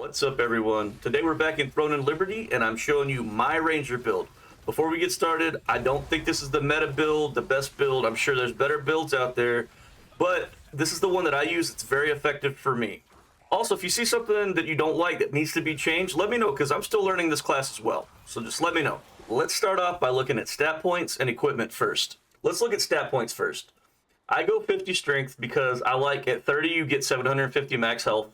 What's up, everyone? Today we're back in Throne and Liberty, and I'm showing you my Ranger build. Before we get started, I don't think this is the meta build, the best build. I'm sure there's better builds out there, but this is the one that I use. It's very effective for me. Also, if you see something that you don't like that needs to be changed, let me know, because I'm still learning this class as well. So just let me know. Let's start off by looking at stat points and equipment first. Let's look at stat points first. I go 50 strength because I like at 30 you get 750 max health.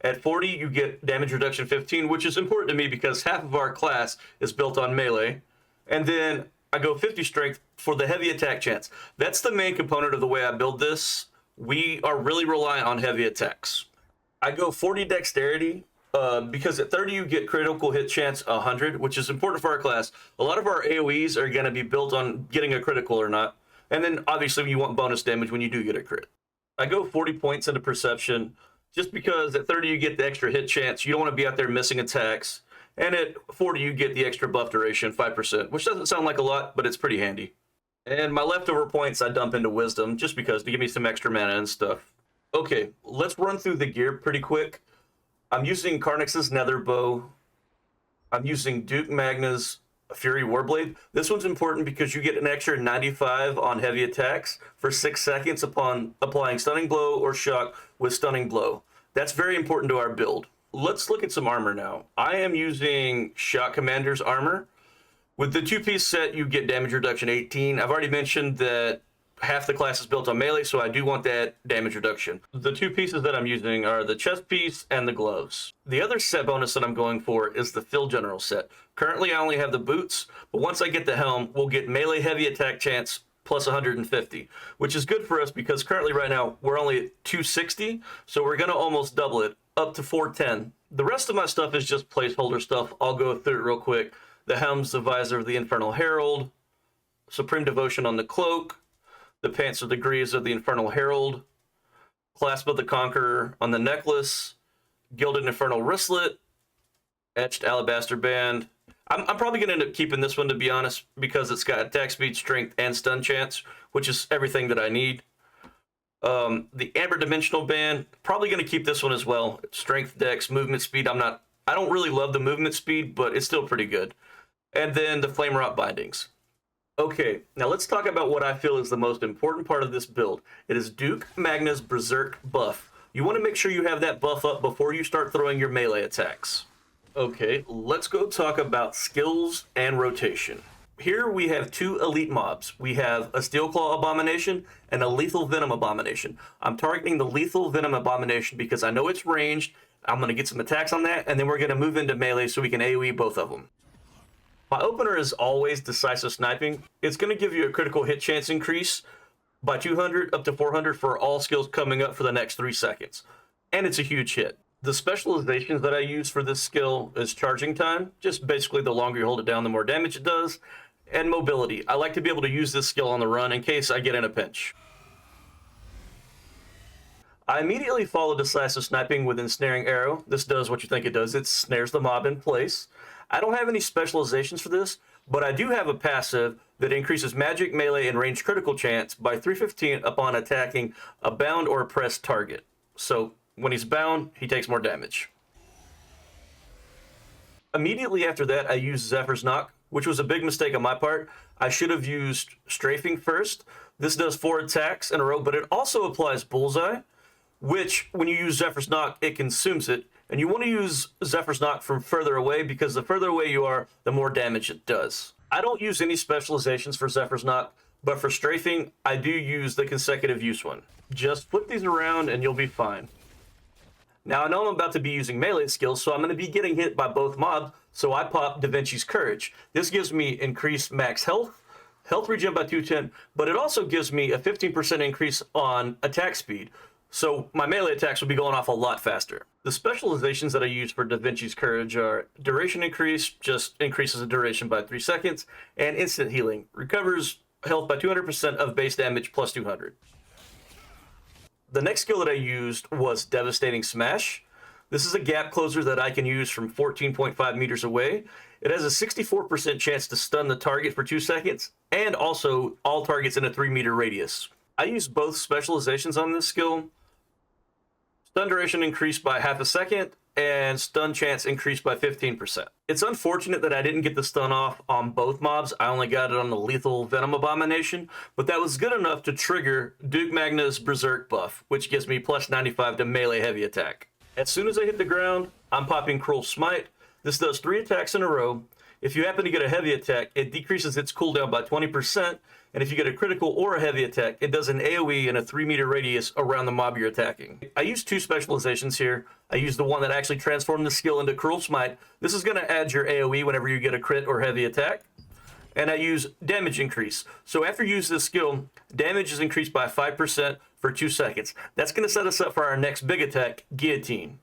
At 40, you get damage reduction 15, which is important to me because half of our class is built on melee. And then I go 50 strength for the heavy attack chance. That's the main component of the way I build this. We are really reliant on heavy attacks. I go 40 dexterity because at 30, you get critical hit chance 100, which is important for our class. A lot of our AoEs are going to be built on getting a critical or not. And then obviously you want bonus damage when you do get a crit. I go 40 points into perception. Just because at 30 you get the extra hit chance, you don't want to be out there missing attacks. And at 40 you get the extra buff duration, 5%, which doesn't sound like a lot, but it's pretty handy. And my leftover points I dump into wisdom, just because to give me some extra mana and stuff. Okay, let's run through the gear pretty quick. I'm using Karnix's Nether Bow. I'm using Duke Magna's Fury Warblade. This one's important because you get an extra 95 on heavy attacks for 6 seconds upon applying Stunning Blow or Shock with Stunning Blow. That's very important to our build. Let's look at some armor now. I am using Shock Commander's armor. With the two-piece set, you get damage reduction 18. I've already mentioned that half the class is built on melee, so I do want that damage reduction. The two pieces that I'm using are the chest piece and the gloves. The other set bonus that I'm going for is the Field General set. Currently, I only have the boots, but once I get the helm, we'll get melee heavy attack chance plus 150, which is good for us because currently right now, we're only at 260, so we're gonna almost double it, up to 410. The rest of my stuff is just placeholder stuff. I'll go through it real quick. The helm's the visor of the Infernal Herald, Supreme Devotion on the cloak, the pants of the greaves of the Infernal Herald, Clasp of the Conqueror on the necklace, Gilded Infernal Wristlet, Etched Alabaster Band. I'm probably going to end up keeping this one, to be honest, because it's got attack speed, strength, and stun chance, which is everything that I need. The Amber Dimensional Band, probably going to keep this one as well. Strength, dex, movement speed. I don't really love the movement speed, but it's still pretty good. And then the Flame Rot Bindings. Okay, now let's talk about what I feel is the most important part of this build. It is Duke Magna's Berserk buff. You want to make sure you have that buff up before you start throwing your melee attacks. Okay, let's go talk about skills and rotation. Here we have two elite mobs. We have a Steelclaw Abomination and a Lethal Venom Abomination. I'm targeting the Lethal Venom Abomination because I know it's ranged. I'm going to get some attacks on that, and then we're going to move into melee so we can AoE both of them. My opener is always Decisive Sniping. It's going to give you a critical hit chance increase by 200 up to 400 for all skills coming up for the next 3 seconds. And it's a huge hit. The specializations that I use for this skill is Charging Time. Just basically the longer you hold it down, the more damage it does. And Mobility. I like to be able to use this skill on the run in case I get in a pinch. I immediately follow Decisive Sniping with Ensnaring Arrow. This does what you think it does. It snares the mob in place. I don't have any specializations for this, but I do have a passive that increases magic, melee, and range critical chance by 315 upon attacking a bound or oppressed target. So when he's bound, he takes more damage. Immediately after that, I use Zephyr's Knock, which was a big mistake on my part. I should have used Strafing first. This does 4 attacks in a row, but it also applies Bullseye, which when you use Zephyr's Knock, it consumes it. And you want to use Zephyr's Knock from further away because the further away you are, the more damage it does. I don't use any specializations for Zephyr's Knock, but for Strafing, I do use the consecutive use one. Just flip these around and you'll be fine. Now I know I'm about to be using melee skills, so I'm going to be getting hit by both mobs, so I pop Da Vinci's Courage. This gives me increased max health regen by 210, but it also gives me a 15% increase on attack speed. So my melee attacks will be going off a lot faster. The specializations that I use for Da Vinci's Courage are Duration Increase, just increases the duration by 3 seconds, and Instant Healing, recovers health by 200% of base damage plus 200. The next skill that I used was Devastating Smash. This is a gap closer that I can use from 14.5 meters away. It has a 64% chance to stun the target for 2 seconds, and also all targets in a 3-meter radius. I use both specializations on this skill. Stun duration increased by half a second, and stun chance increased by 15%. It's unfortunate that I didn't get the stun off on both mobs. I only got it on the Lethal Venom Abomination, but that was good enough to trigger Duke Magna's Berserk buff, which gives me plus 95 to melee heavy attack. As soon as I hit the ground, I'm popping Cruel Smite. This does 3 attacks in a row. If you happen to get a heavy attack, it decreases its cooldown by 20%, and if you get a critical or a heavy attack, it does an AoE in a 3-meter radius around the mob you're attacking. I use 2 specializations here. I use the one that actually transformed the skill into Cruel Smite. This is going to add your AoE whenever you get a crit or heavy attack. And I use damage increase. So after you use this skill, damage is increased by 5% for 2 seconds. That's going to set us up for our next big attack, Guillotine.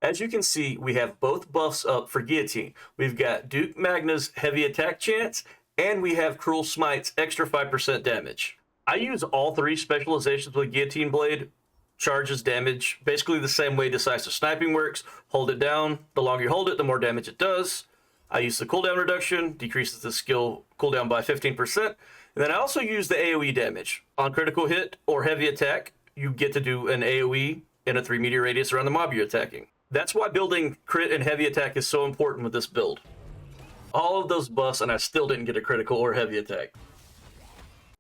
As you can see, we have both buffs up for Guillotine. We've got Duke Magna's heavy attack chance, and we have Cruel Smite's extra 5% damage. I use all 3 specializations with Guillotine Blade. Charges damage basically the same way Decisive Sniping works. Hold it down. The longer you hold it, the more damage it does. I use the cooldown reduction, decreases the skill cooldown by 15%. And then I also use the AoE damage. On critical hit or heavy attack, you get to do an AoE in a 3-meter radius around the mob you're attacking. That's why building crit and heavy attack is so important with this build. All of those buffs, and I still didn't get a critical or heavy attack.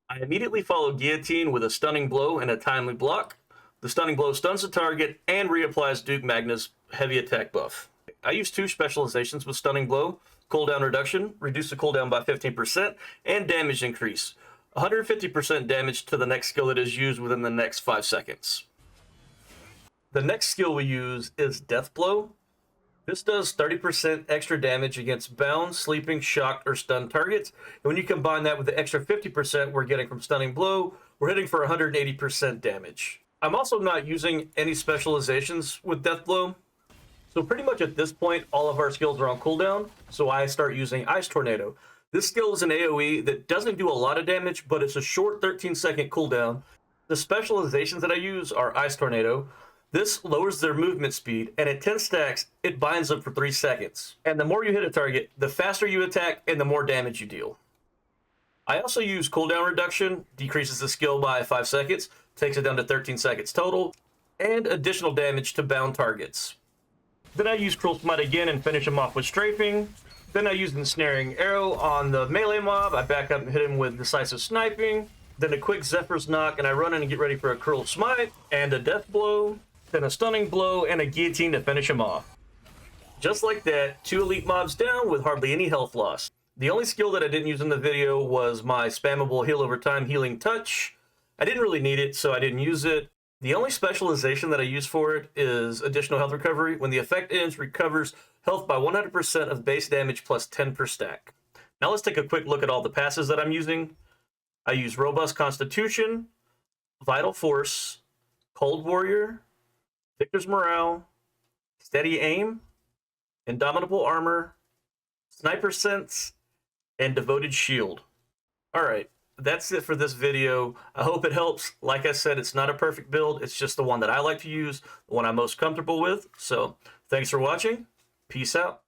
I immediately follow Guillotine with a Stunning Blow and a Timely Block. The Stunning Blow stuns the target and reapplies Duke Magna's heavy attack buff. I use 2 specializations with Stunning Blow, cooldown reduction, reduce the cooldown by 15%, and damage increase. 150% damage to the next skill that is used within the next 5 seconds. The next skill we use is Death Blow. This does 30% extra damage against bound, sleeping, shocked, or stunned targets. And when you combine that with the extra 50% we're getting from Stunning Blow, we're hitting for 180% damage. I'm also not using any specializations with Death Blow. So pretty much at this point, all of our skills are on cooldown, so I start using Ice Tornado. This skill is an AoE that doesn't do a lot of damage, but it's a short 13-second cooldown. The specializations that I use are Ice Tornado. This lowers their movement speed, and at 10 stacks, it binds them for 3 seconds. And the more you hit a target, the faster you attack and the more damage you deal. I also use cooldown reduction, decreases the skill by 5 seconds, takes it down to 13 seconds total, and additional damage to bound targets. Then I use Cruel Smite again and finish him off with Strafing. Then I use Ensnaring Arrow on the melee mob. I back up and hit him with Decisive Sniping. Then a quick Zephyr's Knock, and I run in and get ready for a Cruel Smite and a Death Blow. Then a Stunning Blow and a Guillotine to finish him off. Just like that, 2 elite mobs down with hardly any health loss. The only skill that I didn't use in the video was my spammable Heal Over Time Healing Touch. I didn't really need it, so I didn't use it. The only specialization that I use for it is Additional Health Recovery. When the effect ends, recovers health by 100% of base damage plus 10 per stack. Now let's take a quick look at all the passes that I'm using. I use Robust Constitution, Vital Force, Cold Warrior, Victor's Morale, Steady Aim, Indomitable Armor, Sniper Sense, and Devoted Shield. Alright, that's it for this video. I hope it helps. Like I said, it's not a perfect build. It's just the one that I like to use, the one I'm most comfortable with. So, thanks for watching. Peace out.